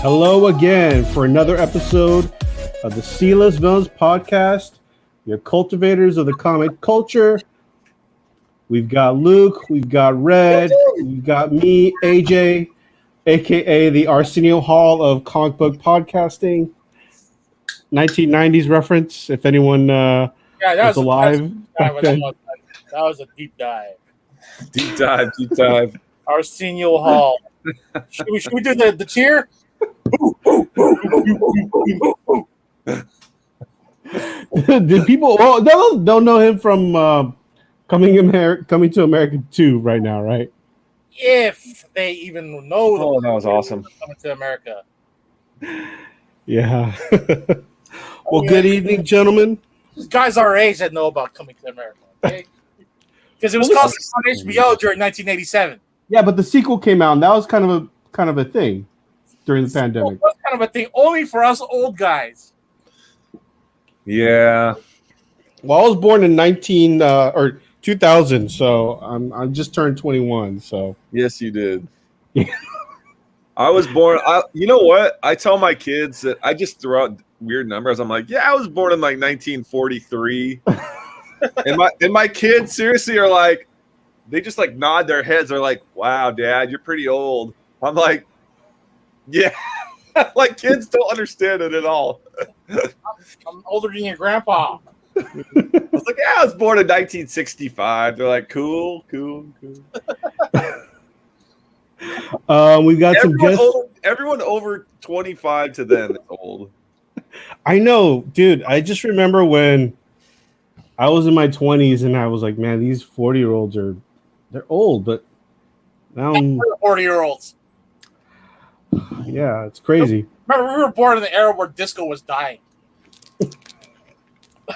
Hello again for another episode of the Sealess Villains podcast, your cultivators of the comic culture. We've got Luke, we've got Red, we've got me, AJ, aka the Arsenio Hall of comic book podcasting. 1990s reference, if anyone was alive back then. That was a deep dive. Deep dive. Arsenio Hall. Should we do the cheer? Did people don't know him from Coming to America 2 right now, right? If they even know. Oh, that was awesome. Coming to America. Yeah. Well, good evening, gentlemen. These guys our age that know about Coming to America, okay? Because it was called on HBO during 1987. Yeah, but the sequel came out, and that was kind of a thing during the pandemic. It was kind of a thing only for us old guys. Yeah. Well, I was born in 2000, so I'm just turned 21. So yes, you did. I was born. You know what? I tell my kids that I just throw out weird numbers. I'm like, yeah, I was born in like 1943, and my kids seriously are like, they just like nod their heads. They're like, wow, Dad, you're pretty old. I'm like, yeah, like kids don't understand it at all. I'm older than your grandpa. I was like, yeah, I was born in 1965. They're like, cool. We've got some guests. Everyone over 25 to them is old. I know, dude. I just remember when I was in my 20s and I was like, man, these 40-year-olds they're old, but now 40-year-olds. Yeah, it's crazy. Remember, we were born in the era where disco was dying.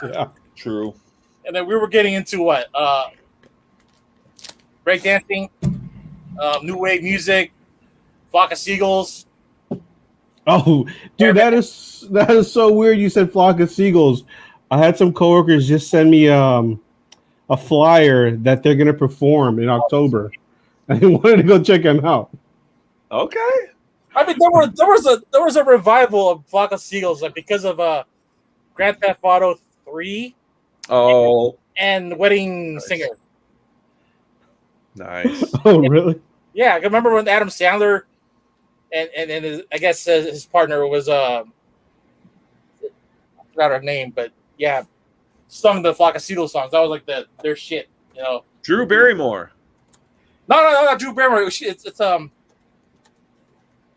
Yeah, true. And then we were getting into what? Breakdancing, new wave music, flock of seagulls. Oh, dude, that is so weird. You said flock of seagulls. I had some coworkers just send me a flyer that they're gonna perform in October. I wanted to go check them out. Okay. I mean, there was a revival of flock of seagulls, like because of Grand Theft Auto 3. Oh. And Wedding Singer. Nice. Oh, really? Yeah, I remember when Adam Sandler and his, I guess his partner was I forgot her name, but yeah, sung the Flock of Seagulls songs. That was like their shit, you know. Drew Barrymore. No, not Drew Barrymore. It's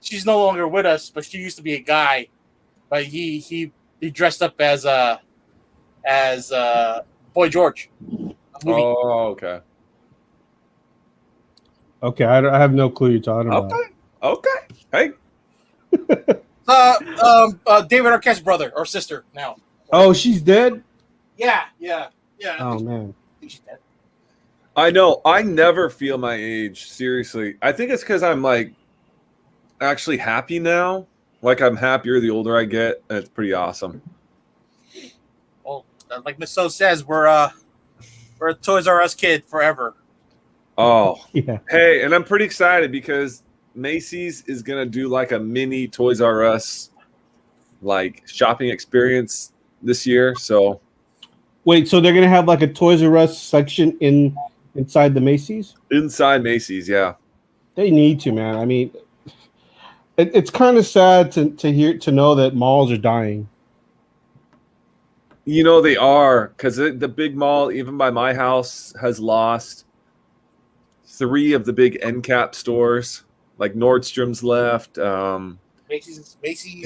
she's no longer with us, but she used to be a guy. But he dressed up as Boy George. Oh, okay. Okay, I have no clue you're talking about. Okay. Hey. David Arquette's brother or sister now. Oh, she's dead? Yeah. Oh, man. I think she's dead. I know. I never feel my age. Seriously. I think it's because I'm like actually happy now. Like I'm happier the older I get. And it's pretty awesome. Well, like Miss So says, we're a Toys R Us kid forever. Oh. Yeah. Hey, and I'm pretty excited because Macy's is going to do like a mini Toys R Us like shopping experience this year. So wait, so they're going to have like a Toys R Us section inside the Macy's? Inside Macy's, yeah. They need to, man. I mean, it's kind of sad to know that malls are dying. You know they are, because the big mall, even by my house, has lost 3 of the big end cap stores. Like Nordstrom's left. Macy's.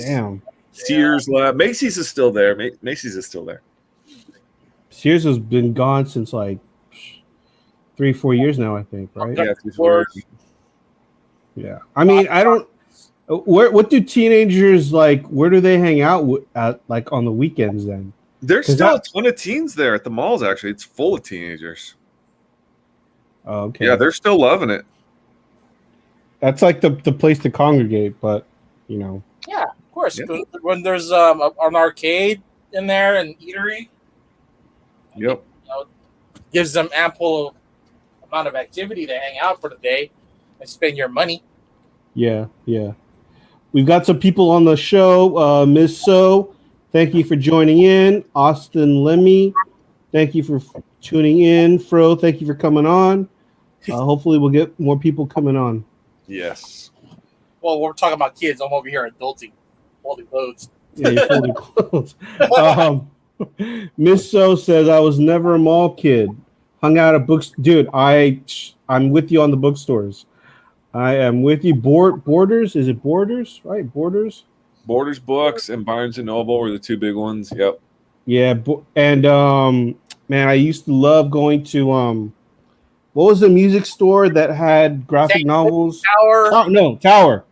Damn. Sears left. Macy's is still there. Macy's is still there. Sears has been gone since like 3-4 years now, I think, right? Yeah, 3-4 years. Yeah. I mean, I don't. What do teenagers like? Where do they hang out at? Like on the weekends? Then there's still a ton of teens there at the malls. Actually, it's full of teenagers. Oh, okay. Yeah, they're still loving it. That's like the place to congregate, but you know. Yeah, of course. Yeah. When there's an arcade in there and eatery. Yep. You know, gives them ample amount of activity to hang out for the day and spend your money. Yeah. We've got some people on the show. Miss So, thank you for joining in. Austin Lemmy, thank you for tuning in. Fro, thank you for coming on. Hopefully, we'll get more people coming on. Yes. Well, we're talking about kids. I'm over here adulting, folding clothes. Yeah, you're folding clothes. Miss So says, I was never a mall kid. Hung out at books. Dude, I'm with you on the bookstores. I am with you. Borders? Is it Borders? Right? Borders? Borders Books and Barnes and Noble were the two big ones. Yep. Yeah. And man, I used to love going to what was the music store that had graphic novels? Tower.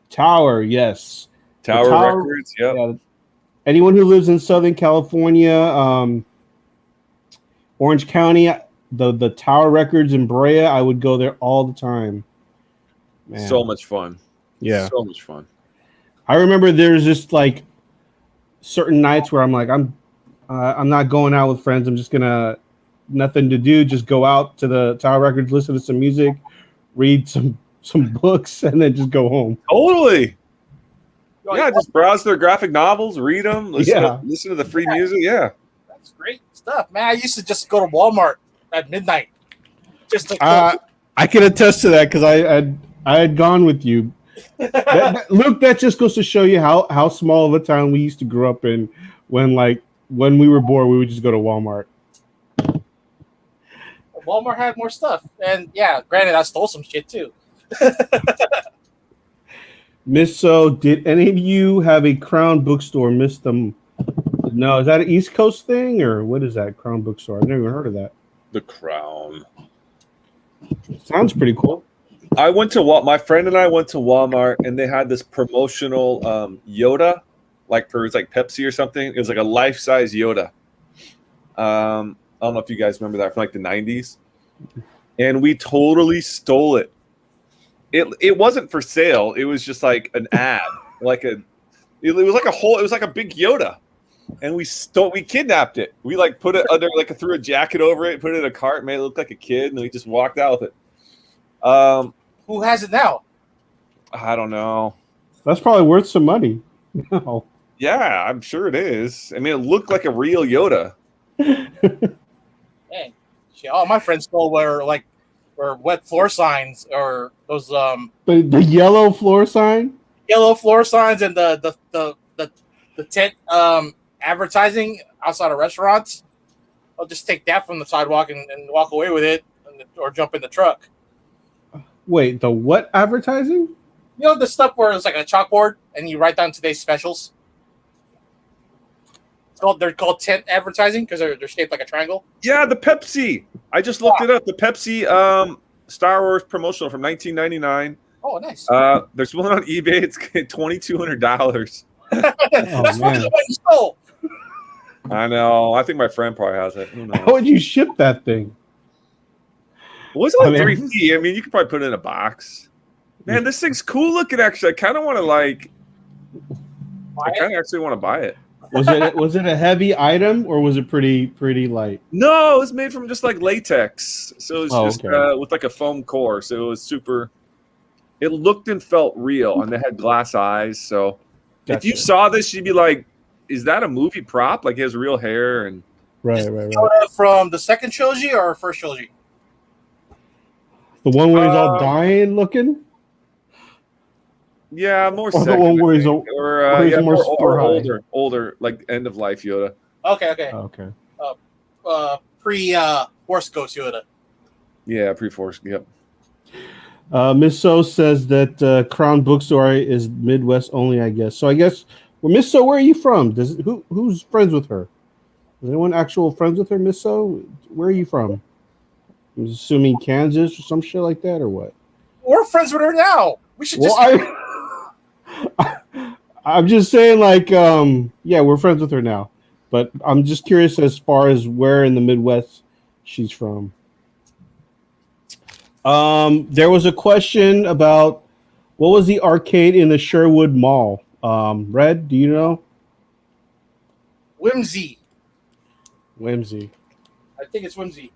Tower, yes. Tower Records, yep. Yeah. Anyone who lives in Southern California, Orange County, the Tower Records in Brea, I would go there all the time. Man. So much fun. Yeah. So much fun. I remember there's just like certain nights where I'm like, I'm not going out with friends. I'm just gonna nothing to do, just go out to the Tower Records, listen to some music, read some books, and then just go home. Totally. Yeah, just browse their graphic novels, read them, listen to the free music. Yeah. That's great stuff, man. I used to just go to Walmart at midnight. Just to I can attest to that because I had gone with you. Luke, that just goes to show you how small of a town we used to grow up in. When we were bored, we would just go to Walmart. Walmart had more stuff, and yeah, granted, I stole some shit too. Miss So, did any of you have a Crown bookstore? Missed them? No, is that an East Coast thing or what is that Crown bookstore? I've never heard of that. The Crown. Sounds pretty cool. My friend and I went to Walmart and they had this promotional Yoda, like for it's like Pepsi or something. It was like a life-size Yoda. I don't know if you guys remember that from like the 90s. And we totally stole it. It wasn't for sale. It was just like an ad. It was like a big Yoda. And we kidnapped it. We like put it under threw a jacket over it, put it in a cart, made it look like a kid, and we just walked out with it. Who has it now? I don't know. That's probably worth some money. No. Yeah, I'm sure it is. I mean, it looked like a real Yoda. Dang. All my friends stole were wet floor signs or those the yellow floor sign? Yellow floor signs and the tent advertising outside of restaurants. I'll just take that from the sidewalk and walk away with it or jump in the truck. Wait, the what advertising? You know the stuff where it's like a chalkboard and you write down today's specials? They're called tent advertising because they're shaped like a triangle. Yeah, the Pepsi. I just looked it up. The Pepsi Star Wars promotional from 1999. Oh, nice. There's one on eBay. It's $2,200. That's probably the one you stole. I know. I think my friend probably has it. Who knows? How would you ship that thing? Was it like 3 feet? I mean, you could probably put it in a box. Man, this thing's cool looking. Actually, I kind of want to actually want to buy it. Was it a heavy item or was it pretty light? No, it was made from just like latex. So it was okay. With like a foam core. So it was super. It looked and felt real, and they had glass eyes. So if you saw this, you'd be like, "Is that a movie prop? Like he has real hair?" And right. From the second trilogy or first trilogy? The one where he's all dying looking. Yeah, more or second. The one where he's older, like end of life Yoda. Okay. Pre-Force Ghost Yoda. Yeah, pre-Force. Yep. Miss So says that Crown Bookstore is Midwest only, I guess. So I guess, well, Miss So, where are you from? Who's friends with her? Is anyone actual friends with her, Miss So? Where are you from? I'm assuming Kansas or some shit like that, or what? We're friends with her now. We should I'm just saying, yeah, we're friends with her now. But I'm just curious as far as where in the Midwest she's from. There was a question about what was the arcade in the Sherwood Mall? Red, do you know? Whimsy. I think it's Whimsy.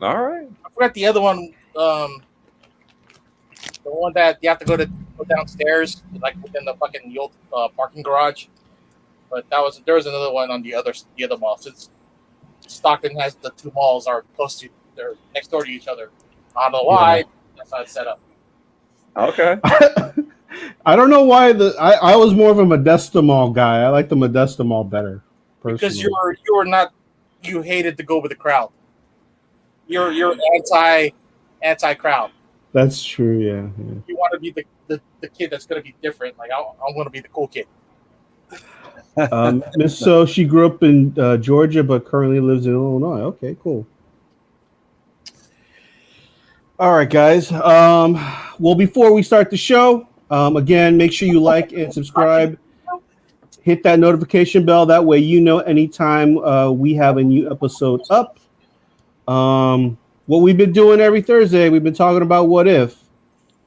All right. I forgot the other one. The one that you have to go downstairs, like within the fucking old parking garage. But there was another one on the other mall. Since Stockton has the two malls are they're next door to each other. I don't know why. Yeah. That's how it's set up. Okay. I don't know why I was more of a Modesto Mall guy. I like the Modesto Mall better. Personally. Because you hated to go with the crowd. You're anti crowd. That's true. Yeah. You want to be the kid that's going to be different. Like I want to be the cool kid. So she grew up in Georgia, but currently lives in Illinois. Okay, cool. All right, guys. Well, before we start the show, again, make sure you like and subscribe. Hit that notification bell. That way you know anytime we have a new episode up. What we've been doing every Thursday, we've been talking about What If.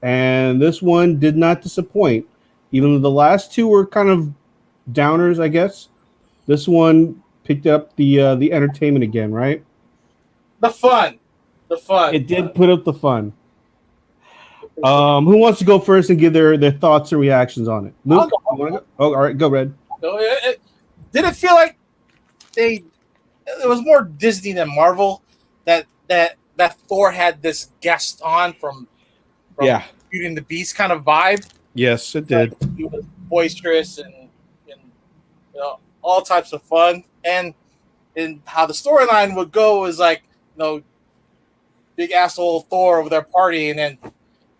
And this one did not disappoint. Even though the last two were kind of downers, I guess. This one picked up the entertainment again, right? The fun. It did put up the fun. Who wants to go first and give their thoughts and reactions on it? Luke, you want to go? Oh, all right, go, Red. Did it feel like it was more Disney than Marvel? That Thor had this guest on from Beauty and the Beast kind of vibe. Yes, it did. Like, he was boisterous and all types of fun, and how the storyline would go is like big asshole Thor over there partying,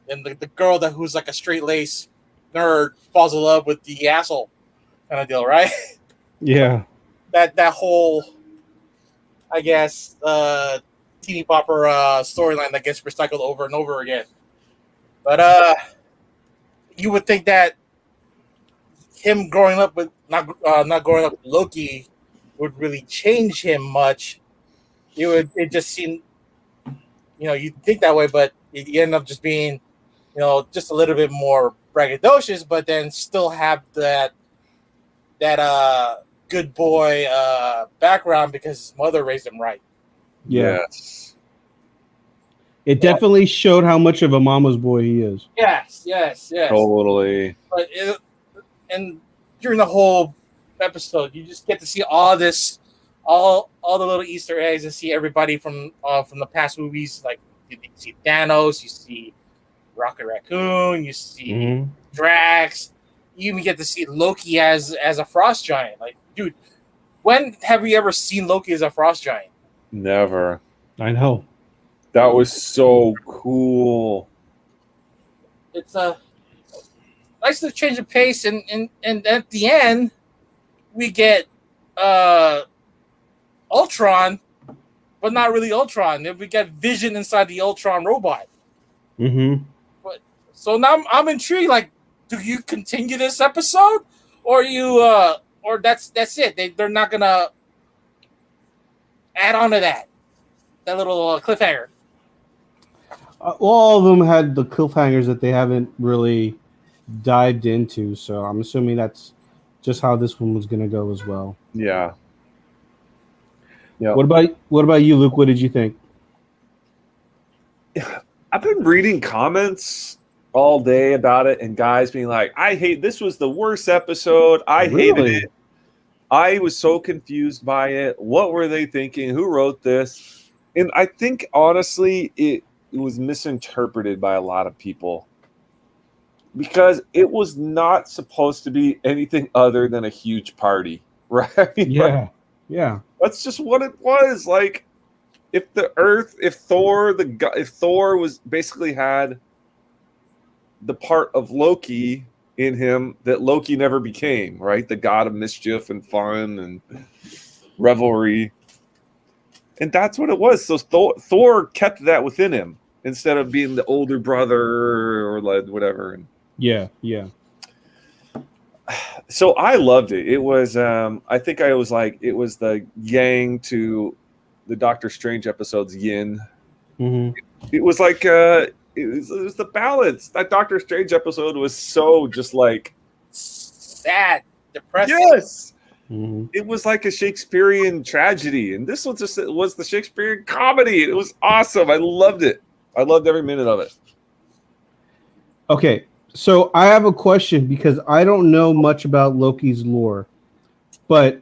and the girl who's like a straight lace nerd falls in love with the asshole kind of deal, right? Yeah. That whole, I guess, teeny popper storyline that gets recycled over and over again. But you would think that him growing up with not growing up with Loki would really change him much. It just seemed, you'd think that way, but you end up just being, just a little bit more braggadocious, but then still have that good boy background because his mother raised him right. Yes. It definitely showed how much of a mama's boy he is. Yes. Totally. But and during the whole episode, you just get to see all this, all the little Easter eggs, and see everybody from the past movies. Like you see Thanos, you see Rocket Raccoon, you see Drax. You even get to see Loki as a frost giant. Like, dude, when have we ever seen Loki as a frost giant? Never. I know. That was so cool. It's nice to change the pace, and at the end, we get Ultron, but not really Ultron. We get Vision inside the Ultron robot. Mm-hmm. So now I'm intrigued. Like, do you continue this episode, or or that's it? They're not gonna add on to that little cliffhanger. All of them had the cliffhangers that they haven't really dived into, so I'm assuming that's just how this one was going to go as well. Yeah. What about you, Luke? What did you think? I've been reading comments all day about it, and guys being like, this was the worst episode. I hated it. I was so confused by it. What were they thinking? Who wrote this? And I think, honestly, it was misinterpreted by a lot of people because it was not supposed to be anything other than a huge party, right? Yeah. That's just what it was. Like, if Thor was basically had the part of Loki in him that Loki never became, right? The god of mischief and fun and revelry. And that's what it was. So Thor kept that within him instead of being the older brother or like whatever. Yeah. So I loved it. It was, I think I was like, it was the yang to the Doctor Strange episode's yin. Mm-hmm. It was like, it was the balance. That Doctor Strange episode was so just like sad, depressing. Yes. Mm-hmm. It was like a Shakespearean tragedy, and this was the Shakespearean comedy. It was awesome. I loved it. I loved every minute of it. Okay, so I have a question because I don't know much about Loki's lore, but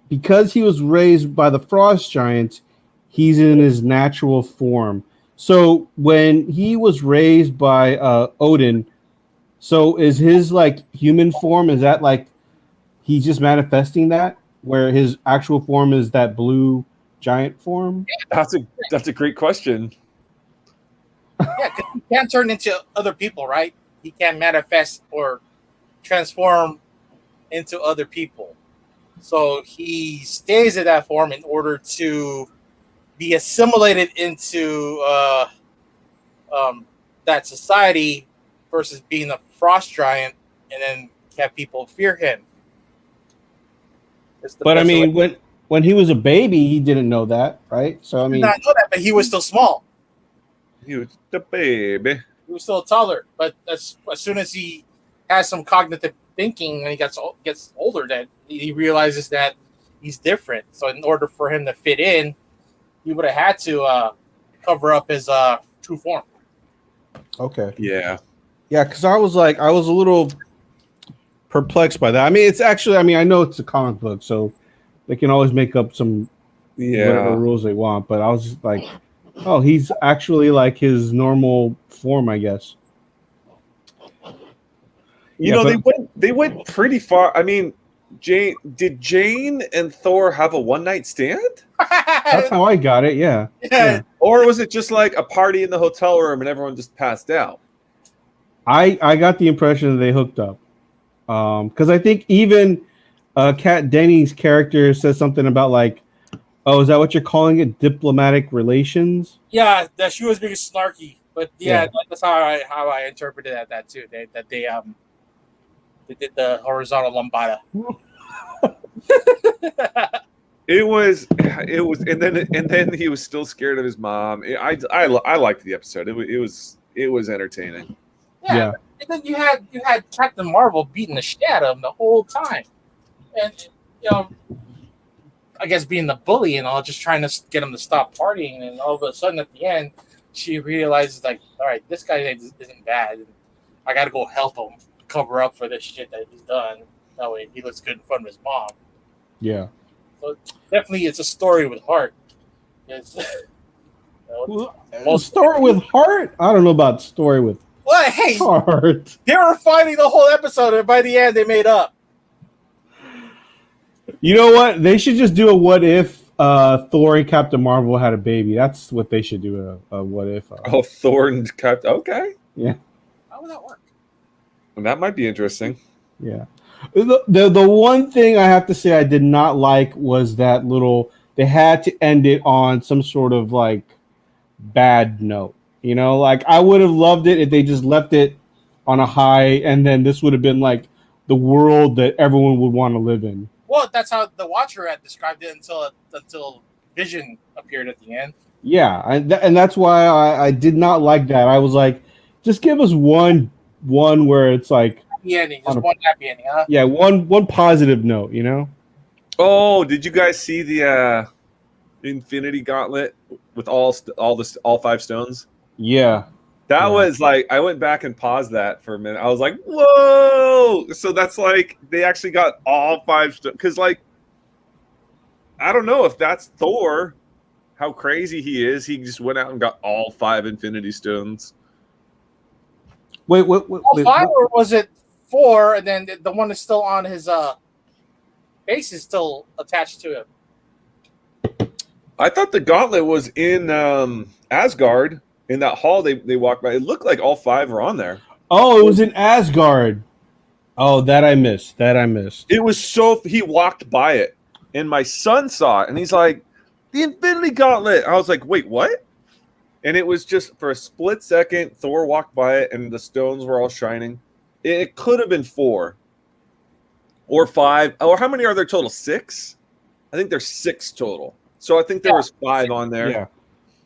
because he was raised by the frost giants, he's in his natural form. So when he was raised by Odin, so is his like human form? Is that like he's just manifesting that, where his actual form is that blue giant form? That's a great question. Yeah, 'cause he can't turn into other people, right? He can't manifest or transform into other people. So he stays in that form in order to be assimilated into that society versus being a frost giant and then have people fear him. It's the But I best way. mean, when he was a baby, he didn't know that, right? So I He did mean, not know that, but he was still small. He was the baby. He was still taller. But as soon as he has some cognitive thinking when he gets older, that he realizes that he's different. So in order for him to fit in, he would have had to cover up his true form. okay, Yeah. yeah, because I was a little perplexed by that. I mean, it's actually, I mean, I know it's a comic book, so they can always make up some whatever Yeah. rules they want. But I was just like, oh, he's actually like his normal form, I guess. You Yeah, know, but they went pretty far. I mean, Jane and Thor have a one night stand? that's how I got it. Yeah, yeah. Or was it just like a party in the hotel room and everyone just passed out? I got the impression that they hooked up. Because I think even Kat Denny's character says something about like, oh, is that what you're calling it? Diplomatic relations? Yeah, that she was being snarky, but yeah, Yeah. that's how I interpreted that too. They did the horizontal lambada. It was, and then he was still scared of his mom. I liked the episode. It was entertaining. Yeah, and then you had Captain Marvel beating the shit out of him the whole time, and you know, I guess being the bully and all, just trying to get him to stop partying, and all of a sudden at the end, she realizes like, all right, this guy isn't bad. And I got to go help him cover up for this shit that he's done. That way he looks good in front of his mom. Yeah. So definitely, it's a story with heart. It's, Story with heart? I don't know about story with well, hey, heart. they were fighting the whole episode, and by the end, they made up. You know what? They should just do a what if Thor and Captain Marvel had a baby. That's what they should do. A what if. Oh, Thor and Captain. Okay. Yeah. How would that work? And that might be interesting. Yeah. The one thing I have to say I did not like was that little. They had to end it on some sort of like bad note. You know, like I would have loved it if they just left it on a high, and then this would have been like the world that everyone would want to live in. Well, that's how the Watcher had described it until Vision appeared at the end. Yeah, and that's why I did not like that. I was like, just give us one where it's like Happy ending, just one happy ending, huh? yeah, one positive note, you know. Oh, did you guys see the Infinity Gauntlet with all 5 stones? Yeah, That was like, I went back and paused that for a minute. I was like, whoa! So that's like, they actually got all 5 stones. Because, like, I don't know if that's Thor, how crazy he is. He just went out and got all 5 Infinity Stones. Wait, All 5, or was it 4, and then the one that's still on his base is still attached to him? I thought the gauntlet was in Asgard. In that hall they walked by. It looked like all 5 were on there. Oh, it was in Asgard. Oh, that I missed. It was so, he walked by it, and my son saw it, and he's like, the Infinity Gauntlet. I was like, wait, what? And it was just for a split second, Thor walked by it, and the stones were all shining. It could have been 4 or 5. Or how many are there total? 6? I think there's 6 total. So I think there was 5 on there. Yeah,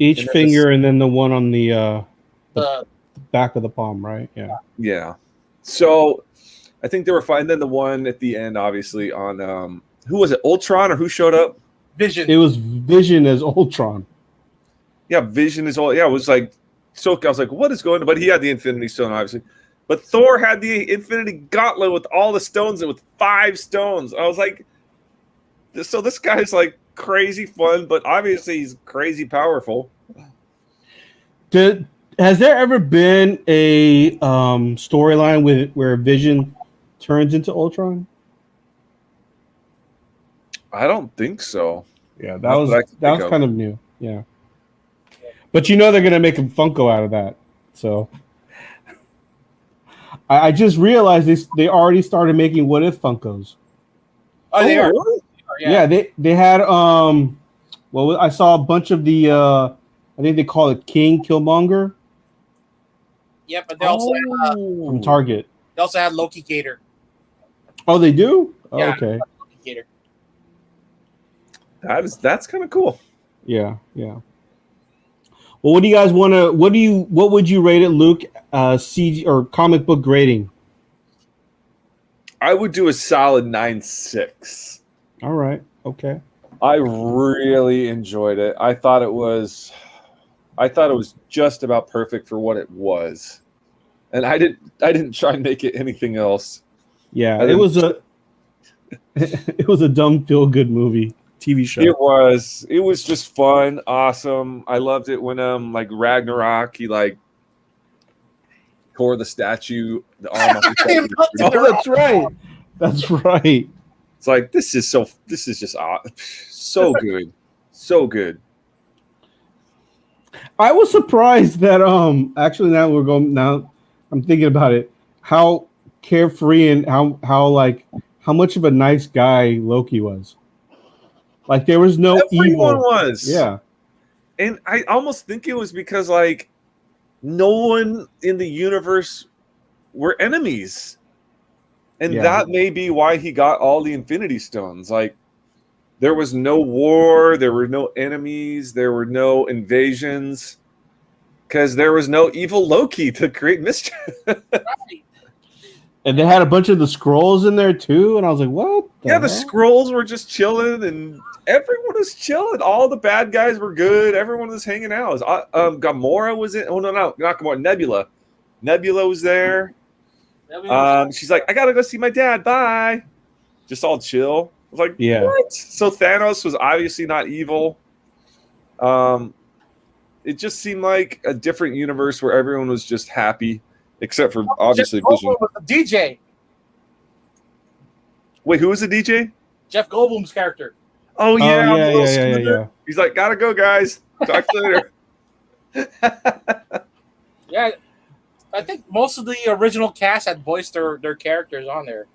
each finger, and then the one on the back of the palm, right? Yeah. Yeah. So I think there were 5, and then the one at the end, obviously, on who was it? Ultron, or who showed up? Vision. It was Vision as Ultron. Yeah, Vision is all. Yeah, it was like so I was like, what is going on? But he had the Infinity Stone, obviously. But Thor had the Infinity Gauntlet with all the stones and with 5 stones. I was like, so this guy's like crazy fun, but obviously he's crazy powerful. Has there ever been a storyline where Vision turns into Ultron? I don't think so. Yeah, that was kind of new. Yeah, but they're gonna make a Funko out of that. So I just realized they already started making What If Funkos. Oh, they are. Really? Yeah, they had well, I saw a bunch of the I think they call it King Killmonger. Yeah, but they also from Target. They also had Loki Gator. Oh, they do? Oh, Yeah, okay. Loki Gator. That's kind of cool. Yeah. Well, what do you guys want to? What would you rate it, Luke? CG or comic book grading? I would do a solid 9.6. All right. Okay. I really enjoyed it. I thought it was just about perfect for what it was, and I didn't try and make it anything else. Yeah, it was a dumb feel good movie TV show. It was just fun, awesome. I loved it when like Ragnarok, he like tore the statue, the arm off the statue. Oh, that's right. That's right. It's like this is just so good, so good. I was surprised that actually now I'm thinking about it, how carefree and how much of a nice guy Loki was. Like there was no Everyone evil. was. Yeah. And I almost think it was because like no one in the universe were enemies. And that may be why he got all the Infinity Stones. Like there was no war, there were no enemies, there were no invasions, because there was no evil Loki to create mischief. And they had a bunch of the scrolls in there too, and I was like, "What?" The scrolls were just chilling, and everyone was chilling. All the bad guys were good. Everyone was hanging out. Gamora was in. Oh no, not Gamora. Nebula was there. She's like, I gotta go see my dad. Bye. Just all chill. I was like, yeah. What? So Thanos was obviously not evil. It just seemed like a different universe where everyone was just happy, except for obviously Vision. Was the DJ. Wait, who was the DJ? Jeff Goldblum's character. Oh yeah, yeah. He's like, gotta go, guys. Talk to you later. Yeah, I think most of the original cast had voiced their characters on there.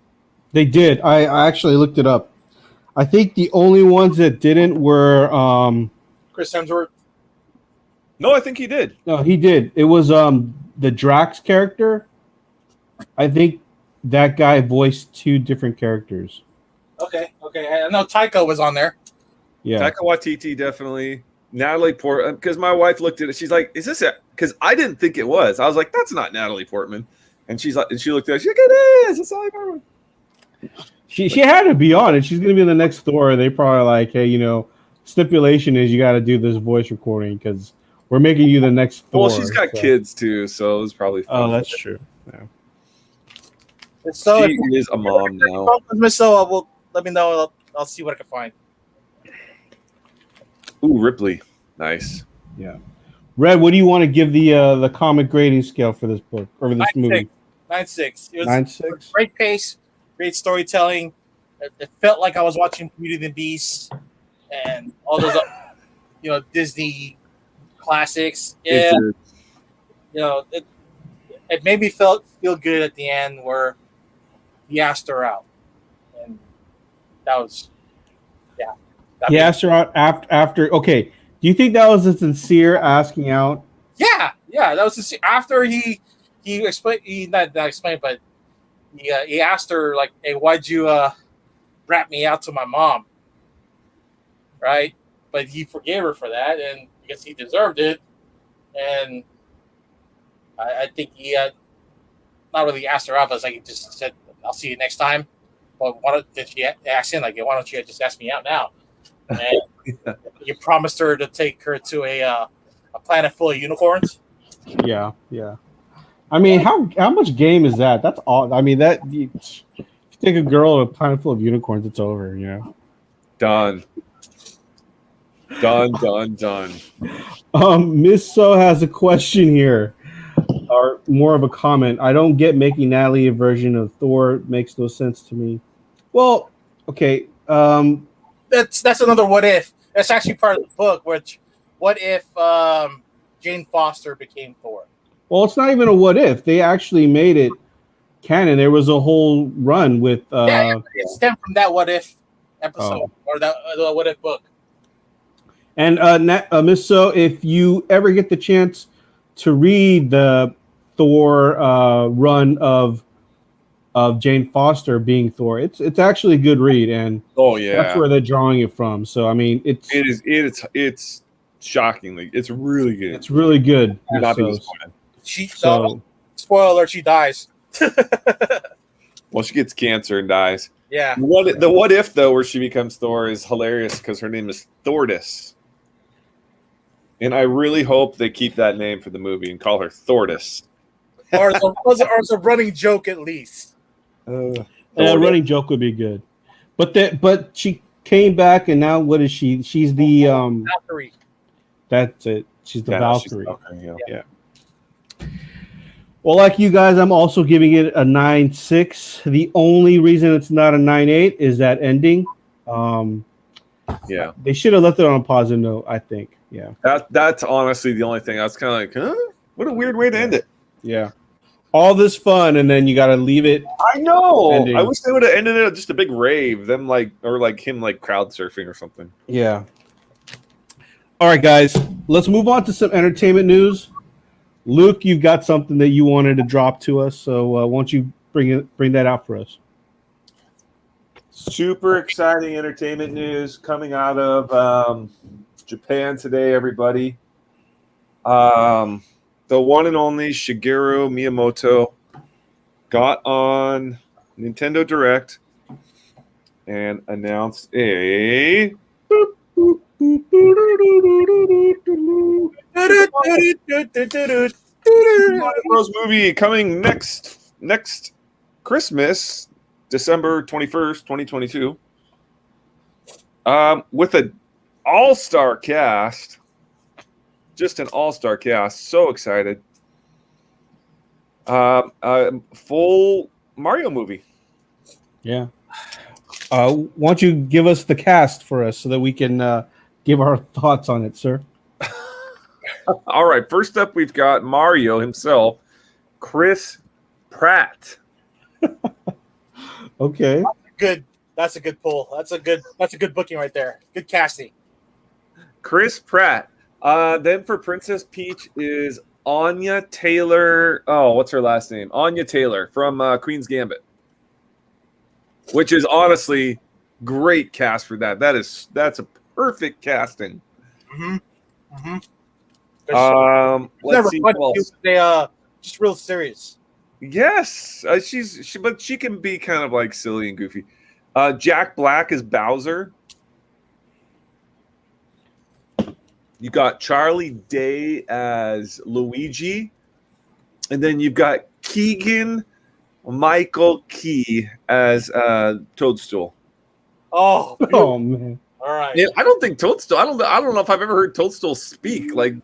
They did. I actually looked it up. I think the only ones that didn't were Chris Hemsworth. No, I think he did. No, he did. It was the Drax character. I think that guy voiced 2 different characters. Okay. I know Taika was on there. Yeah. Taika Waititi, definitely. Natalie Portman, because my wife looked at it. She's like, "Is this it?" Because I didn't think it was. I was like, "That's not Natalie Portman." And she's like, and she looked at it. She's like, "It is. It's like her." She had to be on it. She's gonna be in the next Thor. They probably like, hey, stipulation is you got to do this voice recording because we're making you the next Thor. Well, she's got kids too, so it was probably fun. Oh, that's true. Yeah. So she is a mom now. So well, let me know. I'll see what I can find. Ooh, Ripley, nice. Yeah. Red, what do you want to give the comic grading scale for this book or for this movie? 9.6. It was 9.6. Great pace, great storytelling. It felt like I was watching Beauty and the Beast and all those, Disney classics. Yeah, it made me feel good at the end where he asked her out, and that was, yeah. He asked her out after. Okay, do you think that was a sincere asking out? Yeah, that was after he explained. He not explained, but he asked her like, "Hey, why'd you rat me out to my mom?" Right, but he forgave her for that, and because he deserved it, and I think he not really asked her out, but he just said, "I'll see you next time." Well, did she ask him like, "Why don't you just ask me out now?" And you promised her to take her to a planet full of unicorns. Yeah, yeah. I mean, how much game is that? That's all. I mean, if you take a girl and a planet full of unicorns, it's over. You know. Done. Done. Done. Done. Miss So has a question here, or more of a comment. I don't get making Natalie a version of Thor. Makes no sense to me. Well, okay. That's another what if. That's actually part of the book. Which, what if Jane Foster became Thor? Well, it's not even a what if. They actually made it canon. There was a whole run with. It stemmed from that what if episode or that the what if book. And Miss So, if you ever get the chance to read the Thor run of Jane Foster being Thor, it's actually a good read, and that's where they're drawing it from. So I mean, it's shockingly, it's really good. It's really good. Not be disappointed. Spoiler alert, she dies. Well, she gets cancer and dies. Yeah. The what if though, where she becomes Thor, is hilarious because her name is Thordis. And I really hope they keep that name for the movie and call her Thordis. or it's a running joke at least. A running joke would be good. But she came back, and now what is she? She's the Valkyrie. That's it. She's the Valkyrie. Yeah. Well, like you guys, I'm also giving it a 9.6. The only reason it's not a 9.8 is that ending. Yeah. They should have left it on a positive note, I think. Yeah. That's honestly the only thing. I was kind of like, huh? What a weird way to end it. Yeah. All this fun, and then you got to leave it. I know. Ending. I wish they would have ended it just a big rave. Them him crowd surfing or something. Yeah. All right, guys. Let's move on to some entertainment news. Luke, you've got something that you wanted to drop to us, so why don't you bring that out for us? Super exciting entertainment news coming out of Japan today, everybody. The one and only Shigeru Miyamoto got on Nintendo Direct and announced a Bros movie coming next Christmas, December 21st, 2022. With an all-star cast. Just an all-star cast. So excited. Full Mario movie. Yeah. Why don't you give us the cast for us so that we can give our thoughts on it, sir? All right. First up, we've got Mario himself, Chris Pratt. Okay. Good. That's a good pull. That's a good booking right there. Good casting. Chris Pratt. Then for Princess Peach is Anya Taylor. Oh, what's her last name? Anya Taylor from Queen's Gambit. Which is honestly great cast for that. That's a perfect casting. Mm-hmm. Mm-hmm. Let's see what else. They just real serious. Yes, but she can be kind of like silly and goofy. Jack Black is Bowser. You got Charlie Day as Luigi, and then you've got Keegan Michael Key as Toadstool. Oh man! All right. Yeah, I don't think Toadstool. I don't know if I've ever heard Toadstool speak like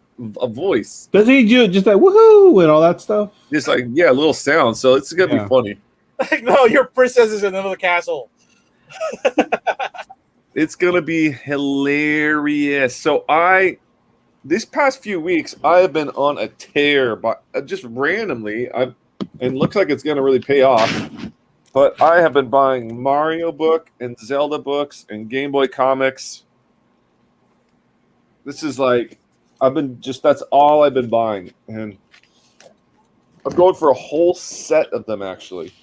a voice. Does he do just like woohoo and all that stuff? Just like a little sound. So it's gonna be funny. No, your princess is in another castle. It's gonna be hilarious. So this past few weeks I have been on a tear, but just randomly and looks like it's gonna really pay off. But I have been buying Mario book and Zelda books and Game Boy comics. This is like that's all I've been buying, and I'm going for a whole set of them actually.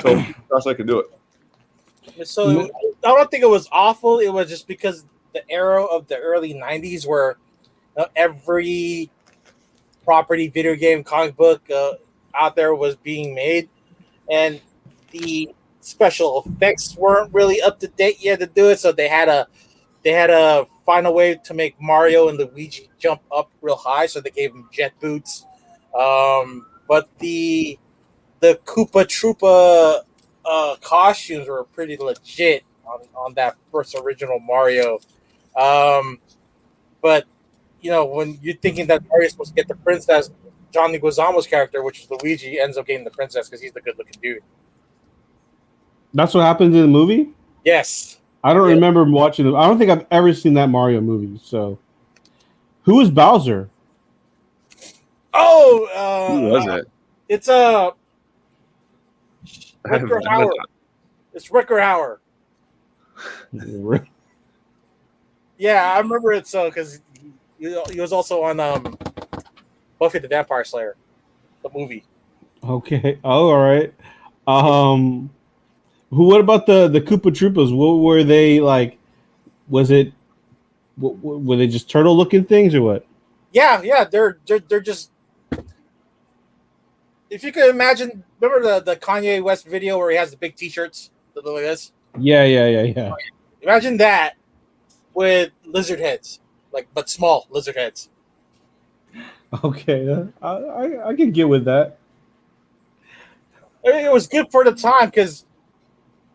So best I can do it. So I don't think it was awful. It was just because the era of the early 90s where every property, video game, comic book out there was being made, and the special effects weren't really up to date yet to do it. So they had to find a way to make Mario and Luigi jump up real high, so they gave them jet boots. But the Koopa Troopa costumes were pretty legit on that first original Mario. But when you're thinking that Mario's supposed to get the princess, John Leguizamo's character, which is Luigi, ends up getting the princess because he's the good-looking dude. That's what happens in the movie? Yes. I don't remember watching it. I don't think I've ever seen that Mario movie. So, who is Bowser? Who was it? It's Ricker Howard. It's Ricker Howard. Yeah, I remember it because he was also on Buffy the Vampire Slayer, the movie. Okay. Oh, all right. What about the Koopa Troopas? What were they like? Was it? Were they just turtle looking things or what? Yeah. They're just. If you could imagine, remember the Kanye West video where he has the big T-shirts that look like this? Yeah. Imagine that with lizard heads, but small lizard heads. Okay, I can get with that. I mean, it was good for the time because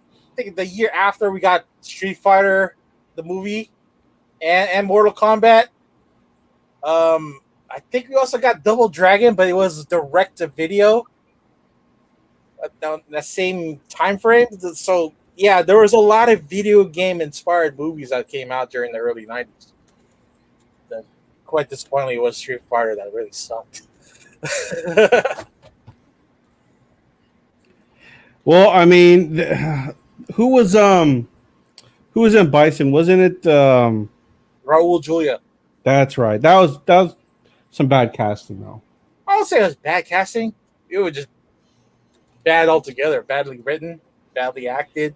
I think the year after we got Street Fighter, the movie, and Mortal Kombat. I think we also got Double Dragon, but it was direct to video. That same time frame. So yeah, there was a lot of video game inspired movies that came out during the early 90s. Quite disappointingly, it was Street Fighter that really sucked. Well, I mean, who was in Bison? Wasn't it Raul Julia? That's right. That was some bad casting, though. I don't say it was bad casting. It was just bad altogether. Badly written, badly acted.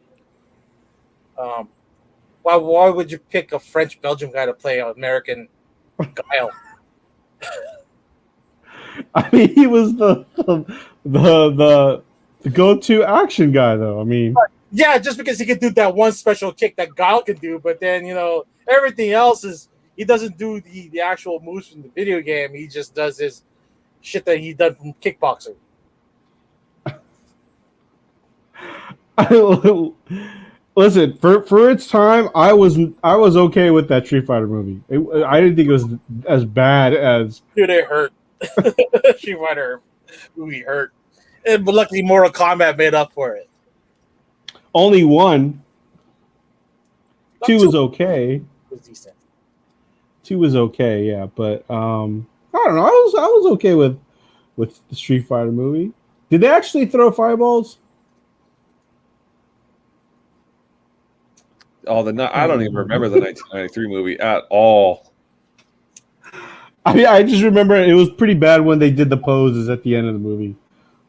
Why would you pick a French Belgian guy to play an American Guile? I mean, he was the go-to action guy, though. I mean, yeah, just because he could do that one special kick that Guile could do, but then everything else is he doesn't do the actual moves from the video game. He just does his shit that he done from kickboxing. Listen, for its time, I was okay with that Street Fighter movie. I didn't think it was as bad as. Dude, it hurt. Street Fighter movie hurt, but luckily Mortal Kombat made up for it. Only one. Not Two was okay. It was decent. 2 was okay, yeah, but I don't know. I was okay with the Street Fighter movie. Did they actually throw fireballs? I don't even remember the 1993 movie at all. I mean, I just remember it was pretty bad when they did the poses at the end of the movie.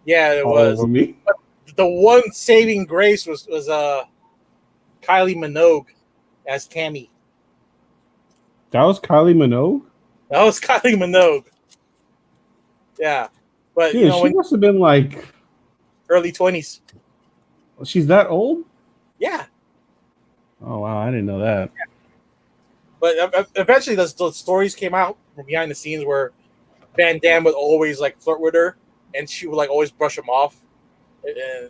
Yeah, it was. But the one saving grace was Kylie Minogue as Cammy. That was Kylie Minogue? That was Kylie Minogue. Yeah. But dude, she must have been like early 20s. She's that old? Yeah. Oh wow, I didn't know that. Yeah. But eventually the stories came out from behind the scenes where Van Damme would always flirt with her and she would always brush him off. And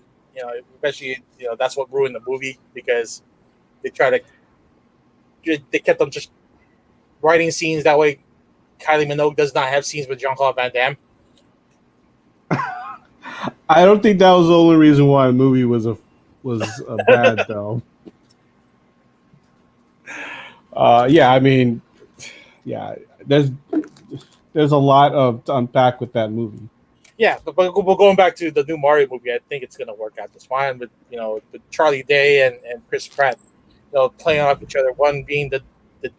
eventually that's what ruined the movie because they kept on just writing scenes that way Kylie Minogue does not have scenes with Jean-Claude Van Damme. I don't think that was the only reason why the movie was bad though. Yeah, I mean, yeah, there's a lot to unpack with that movie. Yeah, but going back to the new Mario movie, I think it's going to work out just fine with with Charlie Day and Chris Pratt, playing off each other. One being the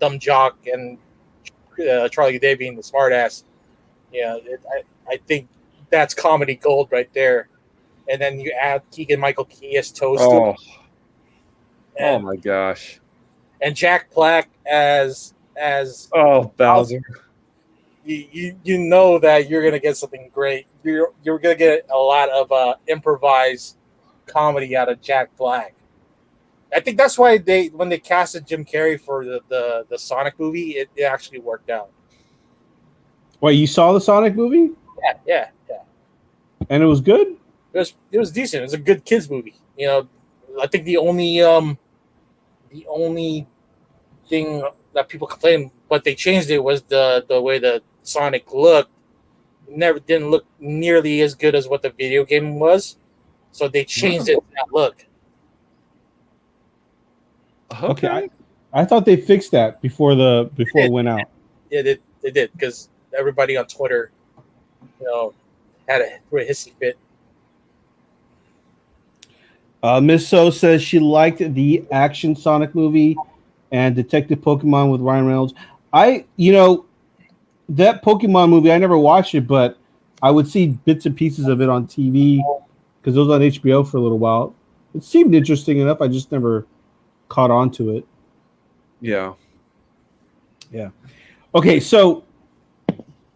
dumb jock and Charlie Day being the smartass. Yeah, I think that's comedy gold right there. And then you add Keegan-Michael Key as Toast. Oh my gosh. And Jack Black as Bowser. You know that you're gonna get something great. You're gonna get a lot of improvised comedy out of Jack Black. I think that's why when they casted Jim Carrey for the Sonic movie, it actually worked out. Wait, you saw the Sonic movie? Yeah. And it was good? It was decent. It was a good kids movie. I think the only thing that people complained, but they changed it, was the way the Sonic looked. Didn't look nearly as good as what the video game was, so they changed it to that look. Okay. I thought they fixed that before it went out. Yeah, they did, because everybody on Twitter, had a hissy fit. Miss So says she liked the action Sonic movie and Detective Pokemon with Ryan Reynolds. That Pokemon movie, I never watched it, but I would see bits and pieces of it on TV because it was on HBO for a little while. It seemed interesting enough. I just never caught on to it. Yeah. Okay, so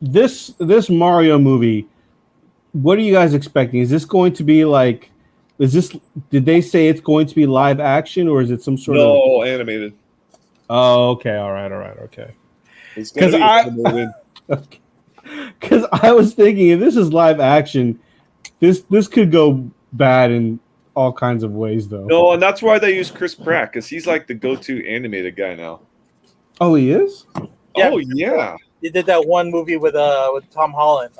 this Mario movie, what are you guys expecting? Is this going to be like? Did they say it's going to be live action, or is it some sort of? No, animated. Oh, okay. All right. Okay. Because Because I was thinking, if this is live action, this could go bad in all kinds of ways, though. No, and that's why they use Chris Pratt, because he's like the go-to animated guy now. Oh, he is? Yeah, oh, yeah. They did that one movie with Tom Holland.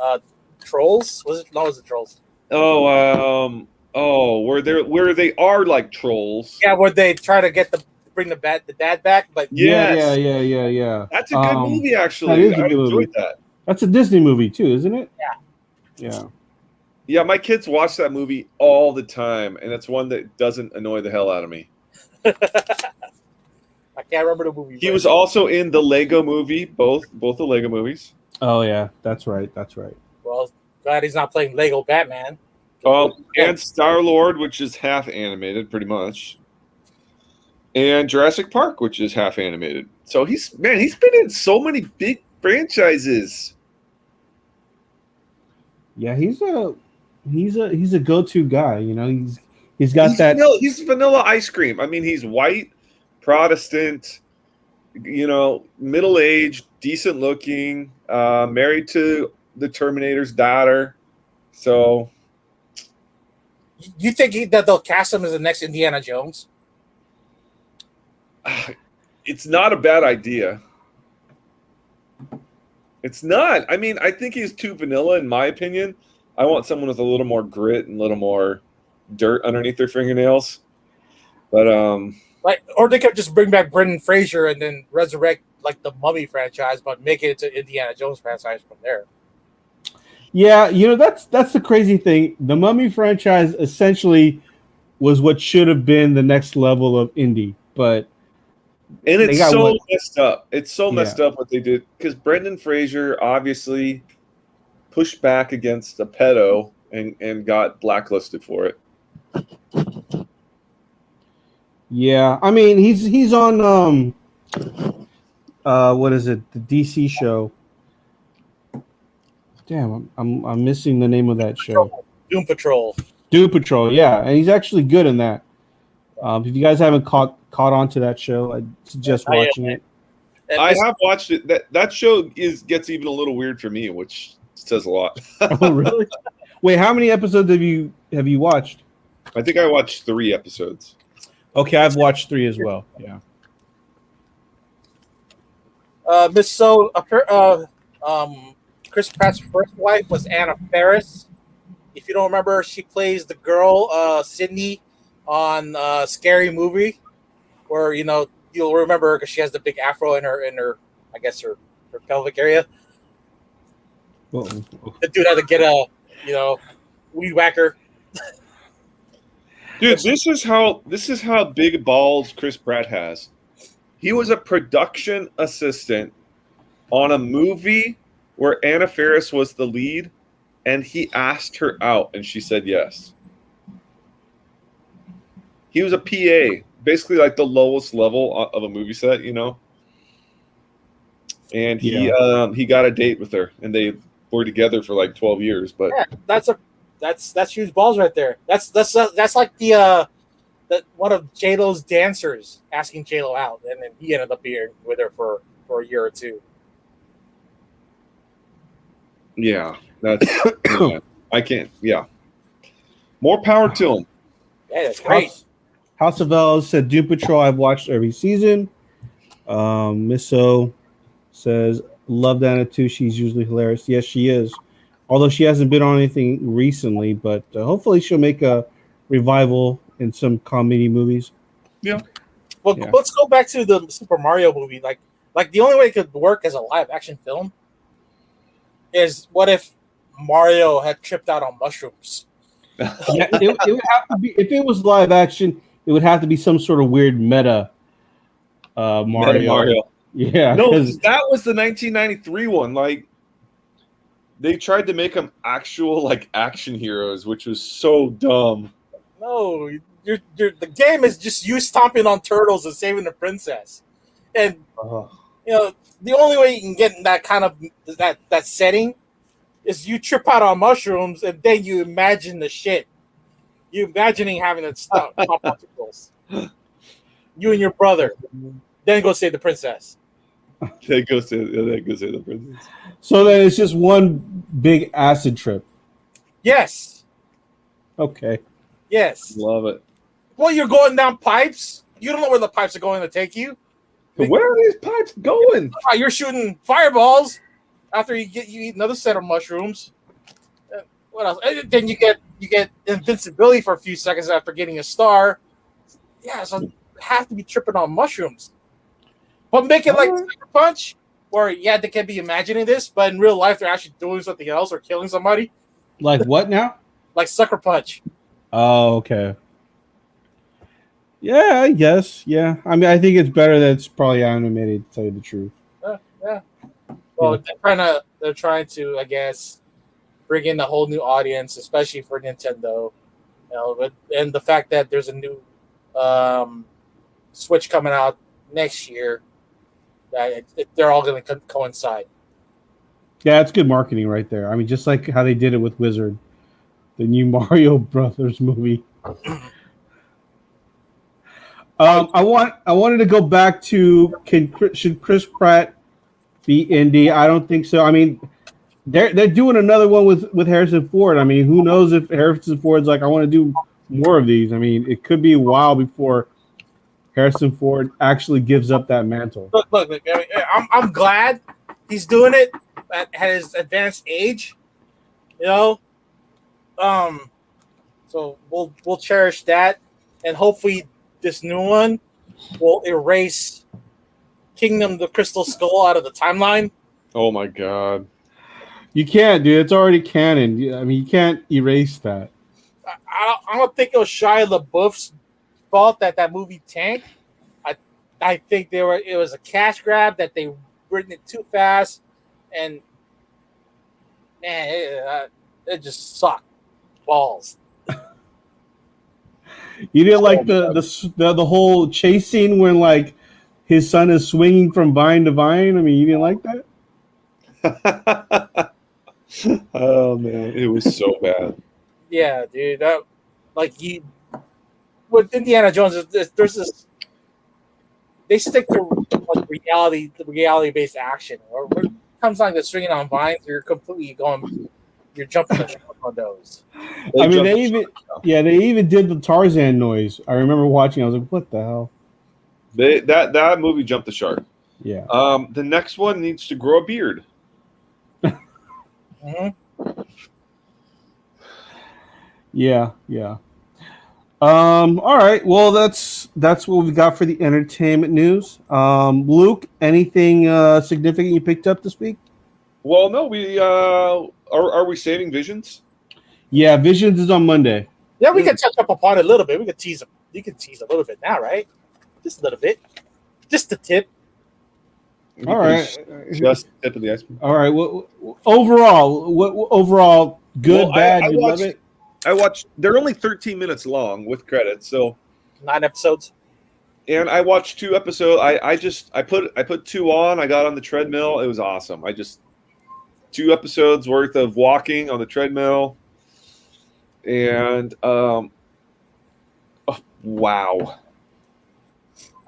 Trolls? Was it? No, was it Trolls? Where they are like trolls. Yeah, where they try to bring the dad back, but Yes. Yeah. That's a good movie, actually. That is a I good movie. enjoyed that. That's a Disney movie too, isn't it? Yeah. Yeah, my kids watch that movie all the time, and it's one that doesn't annoy the hell out of me. I can't remember the movie. He was also in the Lego movie, both the Lego movies. Oh yeah, that's right. Well, glad he's not playing Lego Batman. And Star-Lord, which is half animated, pretty much. And Jurassic Park, which is half animated. So he's been in so many big franchises. Yeah, he's a go-to guy. He's He's vanilla ice cream. I mean, he's white, Protestant, middle-aged, decent-looking, married to the Terminator's daughter. So, You think that they'll cast him as the next Indiana Jones? it's not a bad idea. It's not. I mean, I think he's too vanilla, in my opinion. I want someone with a little more grit and a little more dirt underneath their fingernails. But or they could just bring back Brendan Fraser and then resurrect like the Mummy franchise, but make it into Indiana Jones franchise from there. Yeah, that's the crazy thing. The Mummy franchise essentially was what should have been the next level of indie, but it's so messed up. It's so messed up what they did, because Brendan Fraser obviously pushed back against a pedo and got blacklisted for it. Yeah, I mean he's on what is it? The DC show. Damn, I'm missing the name of that show. Doom Patrol. Doom Patrol, yeah, and he's actually good in that. If you guys haven't caught on to that show, I suggest watching it. I have watched it. That show gets even a little weird for me, which says a lot. Oh, really? Wait, how many episodes have you watched? I think I watched 3 episodes. Okay, I've watched 3 as well. Yeah. Miss Chris Pratt's first wife was Anna Faris. If you don't remember, she plays the girl Sydney on Scary Movie, where you'll remember her because she has the big afro in her I guess her pelvic area. Whoa. The dude had to get a weed whacker. Dude, this is how big balls Chris Pratt has. He was a production assistant on a movie where Anna Faris was the lead, and he asked her out, and she said yes. He was a PA, basically like the lowest level of a movie set, And he got a date with her, and they were together for like 12 years. But yeah, that's huge balls right there. That's like the one of J-Lo's dancers asking J-Lo out, and then he ended up being with her for a year or two. Yeah, that's. Yeah, I can't. Yeah, more power to him. Yeah, that's great. House of L said Doom Patrol. I've watched every season. Misso says love Anna too. She's usually hilarious. Yes, she is. Although she hasn't been on anything recently, but hopefully she'll make a revival in some comedy movies. Yeah. Well, Yeah. let's go back to the Super Mario movie. Like the only way it could work as a live action film is what if Mario had tripped out on mushrooms? Yeah, it would have to be, if it was live action, it would have to be some sort of weird meta Mario. Meta Mario. Yeah. No, that was the 1993 one. Like, they tried to make them actual like action heroes, which was so dumb. No, the game is just you stomping on turtles and saving the princess, and you know the only way you can get in that kind of that setting is you trip out on mushrooms and then you imagine the shit. You imagining having to stop on turtles. You and your brother, then go save the princess. They go say the princess. So then it's just one big acid trip. Yes. Okay. Yes. Love it. Well, you're going down pipes. You don't know where the pipes are going to take you. Where are these pipes going? You're shooting fireballs after you eat another set of mushrooms. What else? And then you get invincibility for a few seconds after getting a star. Yeah, so you have to be tripping on mushrooms. But make it like Sucker Punch, where they can be imagining this, but in real life they're actually doing something else or killing somebody. Like what now? Like Sucker Punch. Oh, okay. Yeah, I guess. Yeah. I mean, I think it's better that it's probably animated, to tell you the truth. Yeah. Well, they're trying to, I guess, bring in a whole new audience, especially for Nintendo. You know, and the fact that there's a new Switch coming out next year, that they're all going to coincide. Yeah, it's good marketing right there. I mean, just like how they did it with Wizard, the new Mario Brothers movie. I wanted to go back to should Chris Pratt be Indy? I don't think so. I mean, they're doing another one with Harrison Ford. I mean, who knows if Harrison Ford's like, I want to do more of these. I mean, it could be a while before Harrison Ford actually gives up that mantle. Look! I mean, I'm glad he's doing it at his advanced age. You know, so we'll cherish that, and hopefully this new one will erase Kingdom of the Crystal Skull out of the timeline. Oh my god! You can't, dude. It's already canon. I mean, you can't erase that. I don't think it was Shia LaBeouf's fault that movie tanked. I think it was a cash grab that they written it too fast, and man, it just sucked balls. You didn't like the whole chase scene when like his son is swinging from vine to vine. I mean, you didn't like that? Oh man, it was so bad. Yeah, dude. With Indiana Jones, there's this. They stick to like reality-based action. Or when it comes like the swinging on vines, you're jumping the shark on those. I mean, they even did the Tarzan noise. I remember watching. I was like, "What the hell?" That movie jumped the shark. Yeah. The next one needs to grow a beard. Mm-hmm. Yeah. All right. Well, that's what we got for the entertainment news. Luke, anything significant you picked up this week? Well, no. We are we saving Visions? Yeah, Visions is on Monday. Yeah, we can touch up upon it a little bit. We can tease them. You can tease a little bit now, right? Just a little bit. Just a tip. All right. Just the tip of the iceberg. All right. Well, overall, good, bad. You love it. I watched. They're only 13 minutes long with credits, so 9 episodes. And I watched 2 episodes. I put 2 on. I got on the treadmill. It was awesome. 2 episodes worth of walking on the treadmill, and Wow.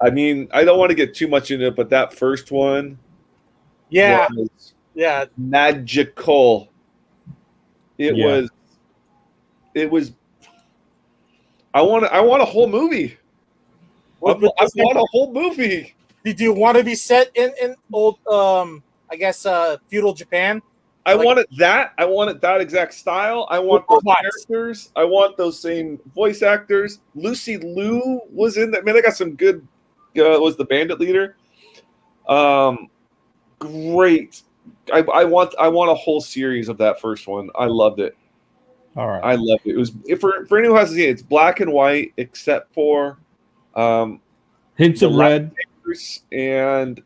I mean, I don't want to get too much into it, but that first one Yeah, was yeah. magical. It Yeah. was. It was. I want a whole movie. I want a whole movie. Did you want to be set in old, I guess, feudal Japan? I Like- wanted that. I wanted that exact style. I want With those robots. characters. I want those same voice actors. Lucy Liu was in that. Man, they got some good. Was the bandit leader? Great. I want a whole series of that first one. I loved it. All right. I loved it. It was for anyone who hasn't seen it. It's black and white except for Hints the of red. lightsabers and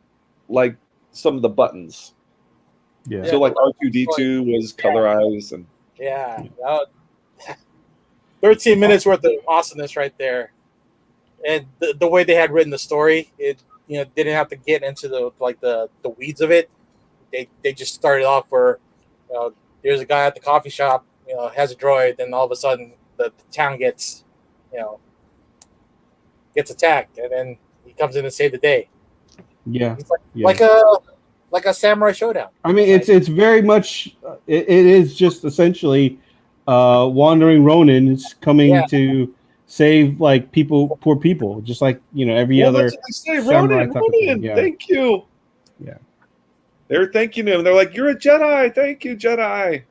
like some of the buttons. Yeah. So like R2D2 was colorized and Yeah. 13 minutes worth of awesomeness right there. And the way they had written the story, it didn't have to get into the weeds of it. They just started off where there's a guy at the coffee shop, has a droid, then all of a sudden the town gets attacked, and then he comes in to save the day. Yeah. It's like, Yeah. like a samurai showdown. I mean, it's very much. It is just essentially wandering Ronin is coming to save like poor people, just like every other. That's what they say. samurai Ronin, type of thing, Ronin, yeah. thank you. Yeah. They're thanking him. They're like, "You're a Jedi. Thank you, Jedi."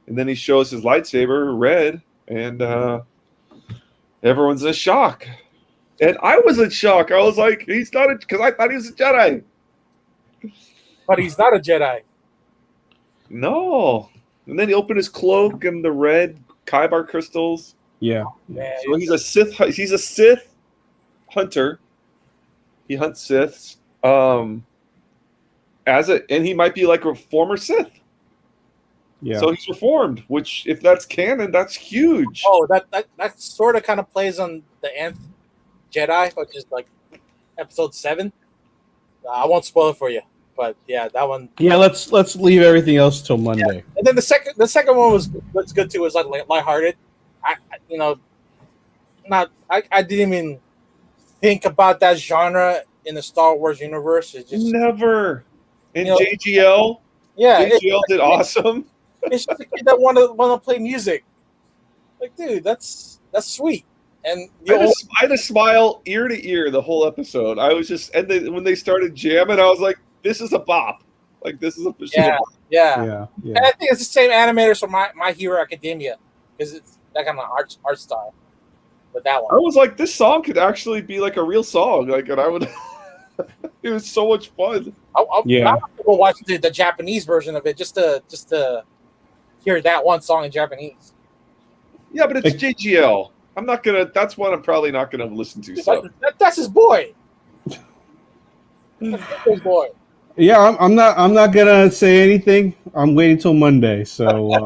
And then he shows his lightsaber, red, and everyone's in shock. And I was in shock. I was like, "He's not," because I thought he was a Jedi. But he's not a Jedi. No. And then he opened his cloak and the red Kyber crystals. Yeah. Man, So he's a Sith. He's a Sith hunter. He hunts Siths. And he might be like a former Sith. Yeah. So he's reformed. Which, if that's canon, that's huge. Oh, that sort of kind of plays on the Nth Jedi, which is like episode 7. I won't spoil it for you, but yeah, that one. Yeah. Let's leave everything else till Monday. And then the second one was good too. It was like lighthearted. I didn't even think about that genre in the Star Wars universe. It's just Never. And You know- JGL. yeah, JGL did awesome. it's just a kid that want to play music. Like, dude, that's sweet. And I had a smile ear to ear the whole episode. I was just, and when they started jamming, I was like, "This is a bop! Like this is a yeah. Yeah. And I think it's the same animators for My Hero Academia because it's that kind of art style. With that I one, was like, this song could actually be like a real song. Like, and I would. It was so much fun. I Yeah. want to go watch the Japanese version of it just to hear that one song in Japanese. Yeah, but it's JGL. I'm not gonna. That's one I'm probably not gonna listen to. So That's his boy. That's his boy. Yeah. I'm not gonna say anything. I'm waiting till Monday. So.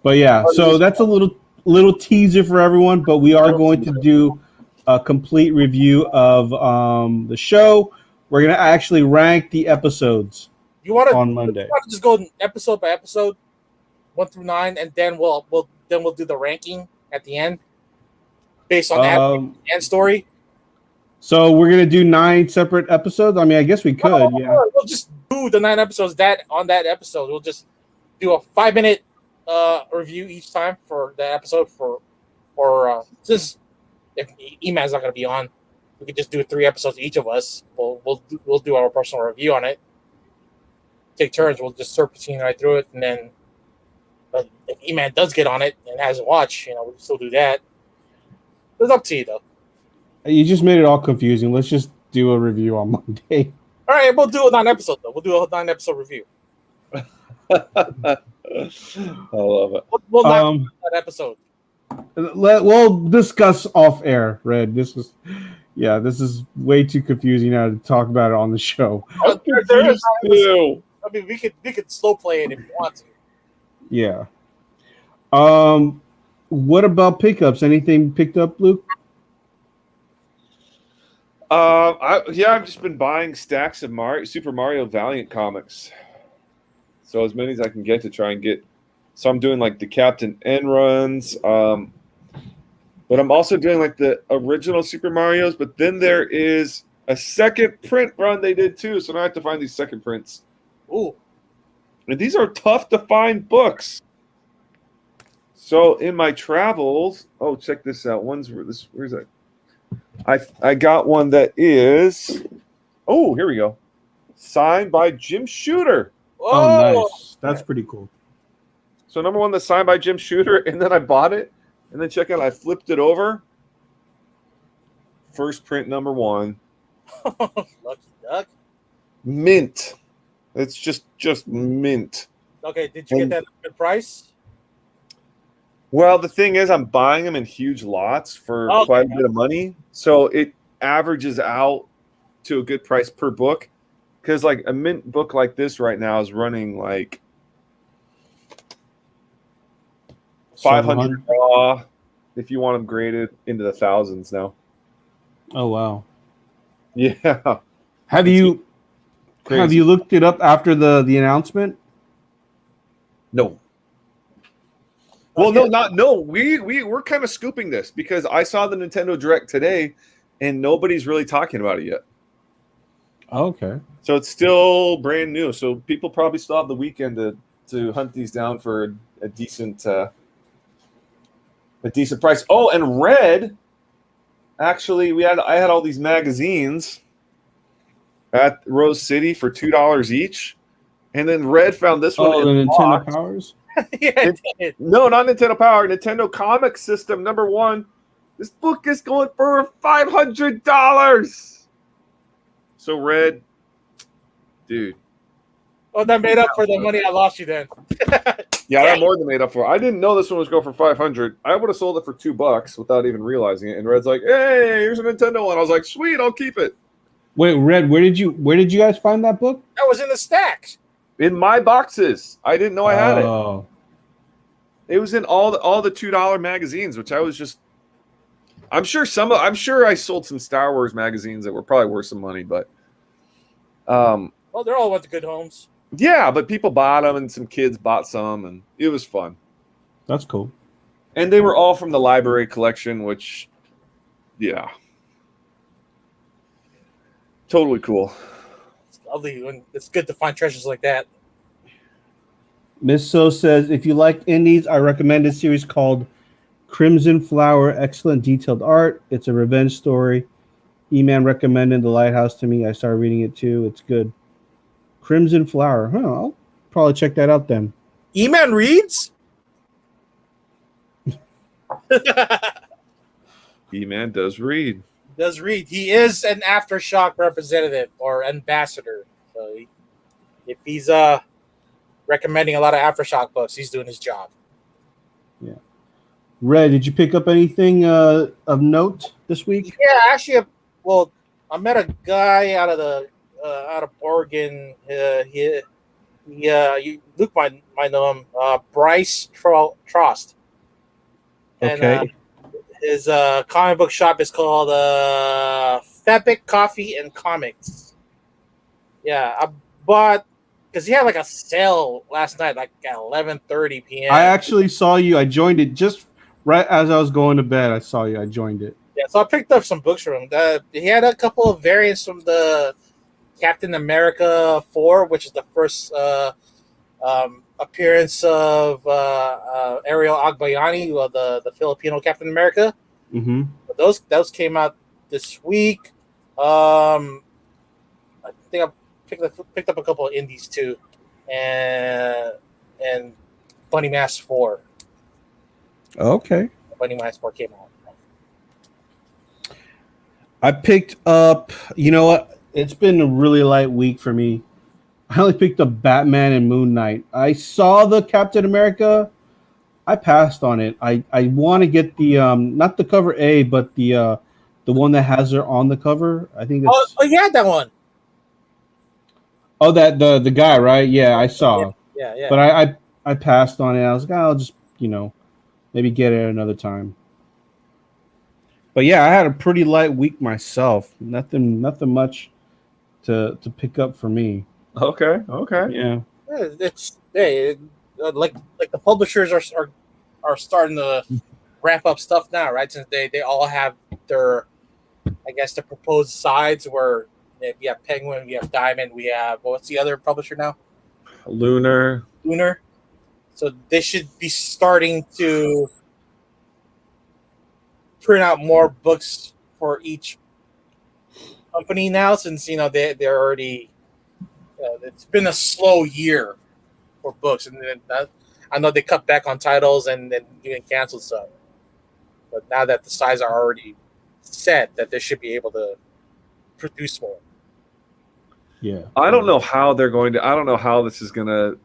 But yeah. So that's a little teaser for everyone. But we are going to do a complete review of the show. We're gonna actually rank the episodes You want on Monday. to just go episode by episode, 1 through 9, and then we'll do the ranking at the end based on that and story. So we're gonna do 9 separate episodes. I mean, I guess we could. Yeah. We'll just do the 9 episodes on that episode. We'll just do a 5-minute review each time for the episode or since if E-Man's not going to be on, we could just do 3 episodes each of us. We'll do our personal review on it. Take turns. We'll just serpentine right through it, and then. But if E-Man does get on it and hasn't watched, we can still do that. It's up to you, though. You just made it all confusing. Let's just do a review on Monday. All right, we'll do a 9 episode though. We'll do a 9 episode review. I love it. We'll knock that episode. We'll discuss off air, Red. This is way too confusing now to talk about it on the show. There is. Ew. I mean, we could slow play it if you want to. Yeah. What about pickups? Anything picked up, Luke? I've just been buying stacks of Super Mario Valiant comics. So as many as I can get to try and get. So I'm doing like the Captain N runs. But I'm also doing like the original Super Mario's, but then there is a second print run they did too. So now I have to find these second prints. Ooh. And these are tough to find books. So in my travels, oh, check this out. Where's that? I got one that is, oh, here we go. Signed by Jim Shooter. Whoa. Oh, nice. That's pretty cool. So number one, that's signed by Jim Shooter, and then I bought it, and then check out, I flipped it over. First print number one. Lucky duck. Mint. It's just mint. Okay, did you get that at a good price? Well, the thing is, I'm buying them in huge lots for quite a bit of money, so it averages out to a good price per book. Because like a mint book like this right now is running like 500 raw. If you want them graded into the thousands now. Oh wow! Yeah. Have you looked it up after the announcement? No. Well, no. We're kind of scooping this because I saw the Nintendo Direct today, and nobody's really talking about it yet. Okay. So it's still brand new. So people probably still have the weekend to hunt these down for a decent price. Oh, and Red. Actually, I had all these magazines at Rose City for $2 each, and then Red found this one. Oh, the Nintendo Powers. Yeah, no, not Nintendo Power. Nintendo Comic System #1. This book is going for $500. So Red, dude. Oh, that made up for the money I lost you then. Yeah, that more than made up for. I didn't know this one was going for $500. I would have sold it for $2 without even realizing it. And Red's like, "Hey, here's a Nintendo one." I was like, "Sweet, I'll keep it." Wait, Red, where did you guys find that book? That was in the stacks. In my boxes. I didn't know I had it. Oh. It was in all the $2 magazines, which I was just. I'm sure I sold some Star Wars magazines that were probably worth some money, but. Well, they're all went to good homes. Yeah, but people bought them, and some kids bought some, and it was fun. That's cool. And they were all from the library collection, which, yeah, totally cool. It's lovely when it's good to find treasures like that. Miss So says, if you like indies, I recommend a series called Crimson Flower. Excellent detailed art. It's a revenge story. E-Man recommended The Lighthouse to me. I started reading it too. It's good. Crimson Flower. Huh, I'll probably check that out then. E-Man reads? E-Man does read. Does read. He is an Aftershock representative or ambassador. So if he's recommending a lot of Aftershock books, he's doing his job. Yeah. Red, did you pick up anything of note this week? Yeah, actually, well, I met a guy out of Oregon. Luke might know him. Bryce Trost. And, Okay. his comic book shop is called Fepic Coffee and Comics. Yeah, I bought because he had like a sale last night, like at 11:30 p.m. I actually saw you. I joined it just right as I was going to bed. I saw you. I joined it. Yeah, so I picked up some books from him. He had a couple of variants from the Captain America 4, which is the first appearance of Ariel Agbayani, the Filipino Captain America. Mm-hmm. But those came out this week. I think I picked up a couple of indies too, and Bunny Mask 4. Okay. Bunny Mask 4 came out. I picked up, you know what? It's been a really light week for me. I only picked up Batman and Moon Knight. I saw the Captain America. I passed on it. I want to get the not the cover A, but the one that has her on the cover. I think that's Oh, you had that one. Oh, that the guy, right? Yeah, I saw. Yeah. But I passed on it. I was like, I'll just, maybe get it another time. But yeah, I had a pretty light week myself. Nothing much to pick up for me. Okay. Yeah. It's like the publishers are starting to wrap up stuff now, right? Since they all have their, I guess, the proposed sides where we have Penguin, we have Diamond, we have what's the other publisher now? Lunar. So they should be starting to print out more books for each company now, since they're already. It's been a slow year for books, and then I know they cut back on titles and then even canceled stuff. But now that the sides are already set, that they should be able to produce more. Yeah. I don't know how they're going to. I don't know how this is going to.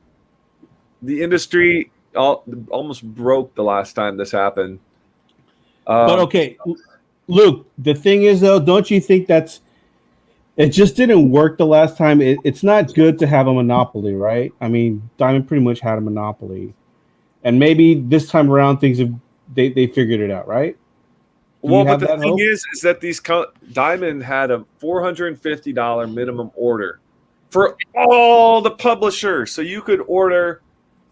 The industry almost broke the last time this happened. But okay, Luke, the thing is, though, don't you think it just didn't work the last time? It's not good to have a monopoly, right? I mean, Diamond pretty much had a monopoly. And maybe this time around, they figured it out, right? Well, but the thing is that these Diamond had a $450 minimum order for all the publishers. So you could order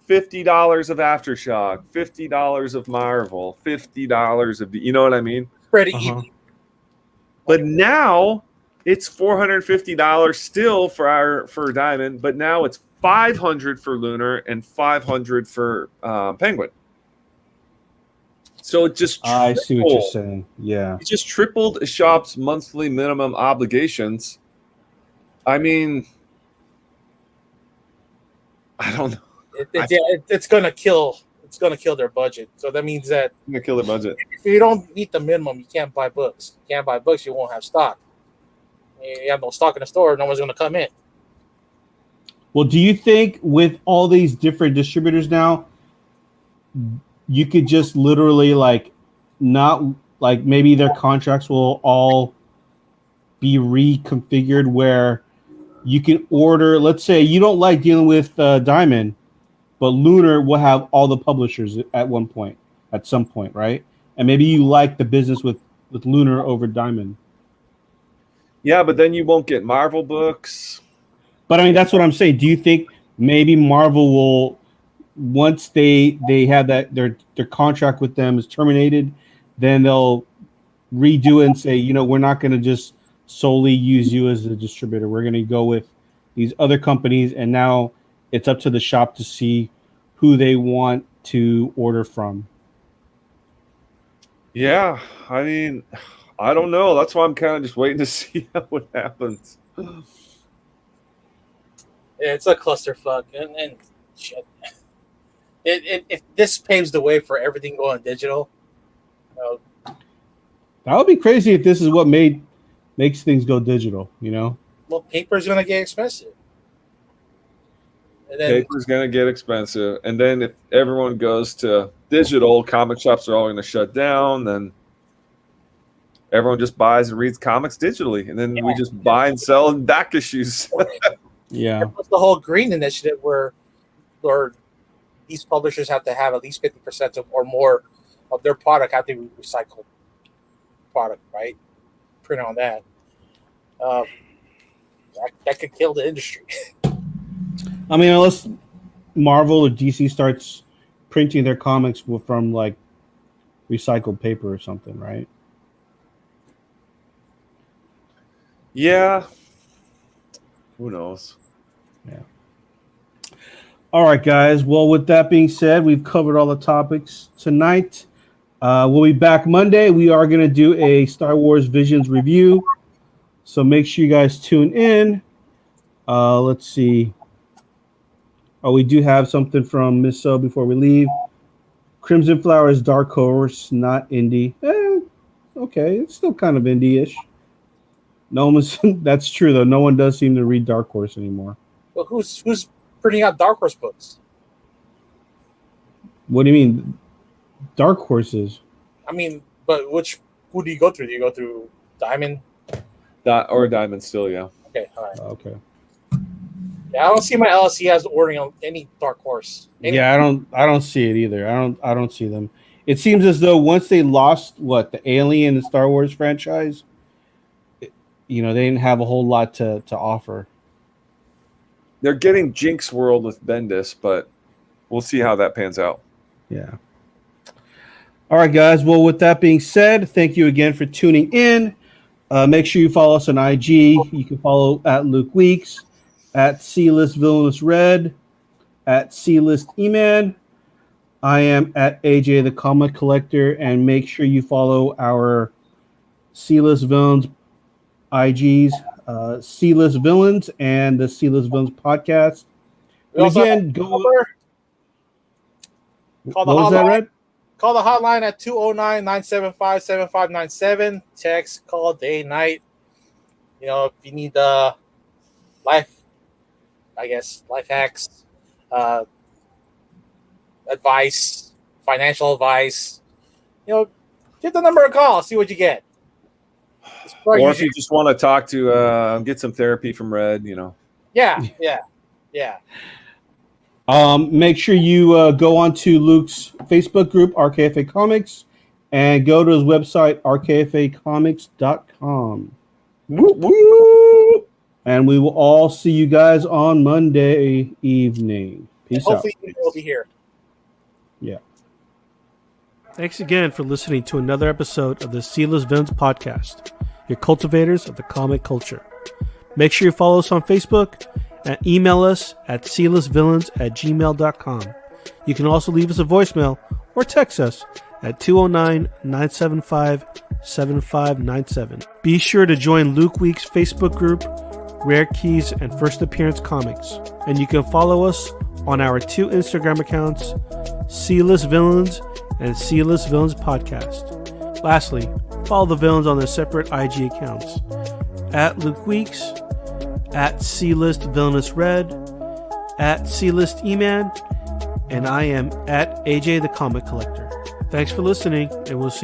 $50 of Aftershock, $50 of Marvel, $50 of you know what I mean? Pretty easy. But now it's $450 still for Diamond, but now it's $500 for Lunar and $500 for Penguin. So it just I see what you're saying. Yeah. It just tripled a shop's monthly minimum obligations. I mean, I don't know. It's gonna kill. It's gonna kill their budget. So that means that it's gonna kill their budget. If you don't meet the minimum, you can't buy books. You can't buy books. You won't have stock. You have no stock in the store. No one's gonna come in. Well, do you think with all these different distributors now, you could just literally not maybe their contracts will all be reconfigured where you can order? Let's say you don't like dealing with Diamond, but Lunar will have all the publishers at some point, right? And maybe you like the business with Lunar over Diamond. Yeah, but then you won't get Marvel books. But I mean, that's what I'm saying. Do you think maybe Marvel will, once they have that their contract with them is terminated, then they'll redo it and say, we're not going to just solely use you as a distributor. We're going to go with these other companies, and now it's up to the shop to see who they want to order from. Yeah, I mean, I don't know. That's why I'm kind of just waiting to see what happens. It's a clusterfuck, and shit. If this paves the way for everything going digital, that would be crazy if this is what makes things go digital. Well, paper's gonna get expensive. Paper's gonna get expensive, and then if everyone goes to digital, comic shops are all going to shut down. Then everyone just buys and reads comics digitally, and then we just buy and sell in back issues. Yeah, that's the whole green initiative where these publishers have to have at least 50% or more of their product have to be recycled product, right? Print on that. That could kill the industry. I mean, unless Marvel or DC starts printing their comics from recycled paper or something, right? Yeah. Who knows? Yeah. All right, guys. Well, with that being said, we've covered all the topics tonight. We'll be back Monday. We are going to do a Star Wars Visions review. So make sure you guys tune in. Let's see. Oh, we do have something from Miss So before we leave. Crimson Flowers, Dark Horse, not indie. Okay, it's still kind of indie-ish. No one's. That's true though. No one does seem to read Dark Horse anymore. Well, who's printing out Dark Horse books? What do you mean, Dark Horses? I mean, but who do you go through? Do you go through Diamond? Or Diamond still, yeah. Okay, all right. Okay. Yeah, I don't see my LLC ordering on any Dark Horse. Yeah, I don't see it either. I don't see them. It seems as though once they lost the Alien and Star Wars franchise, they didn't have a whole lot to offer. They're getting Jinx World with Bendis, but we'll see how that pans out. Yeah. All right, guys. Well, with that being said, thank you again for tuning in. Make sure you follow us on IG. You can follow at Luke Weeks, at C-List Villainous Red, at C-List E-Man. I am at AJ the Comic Collector, and make sure you follow our C-List Villains IGs, C-List Villains, and the C-List Villains podcast. And again, go. What was that, Red? Call the hotline at 209-975-7597. Text, call, day, night. You know, if you need life hacks, advice, financial advice, you know, give the number a call, see what you get. Or if you just want to talk to, get some therapy from Red, you know. Yeah. Make sure you go onto Luke's Facebook group, RKFA Comics, and go to his website, rkfacomics.com. Woo, woo. And we will all see you guys on Monday evening. Peace out. Hopefully we'll be here. Yeah. Thanks again for listening to another episode of the C-List Villains podcast, your cultivators of the comic culture. Make sure you follow us on Facebook and email us at clistvillains@gmail.com. You can also leave us a voicemail or text us at 209-975-7597. Be sure to join Luke Week's Facebook group, Rare Keys and First Appearance Comics. And you can follow us on our 2 Instagram accounts, C-List Villains and C-List Villains Podcast. Lastly, follow the villains on their separate IG accounts, at Luke Weeks, at C-List Villainous Red, at C-List E-Man, and I am at AJ the Comic Collector. Thanks for listening, and we'll see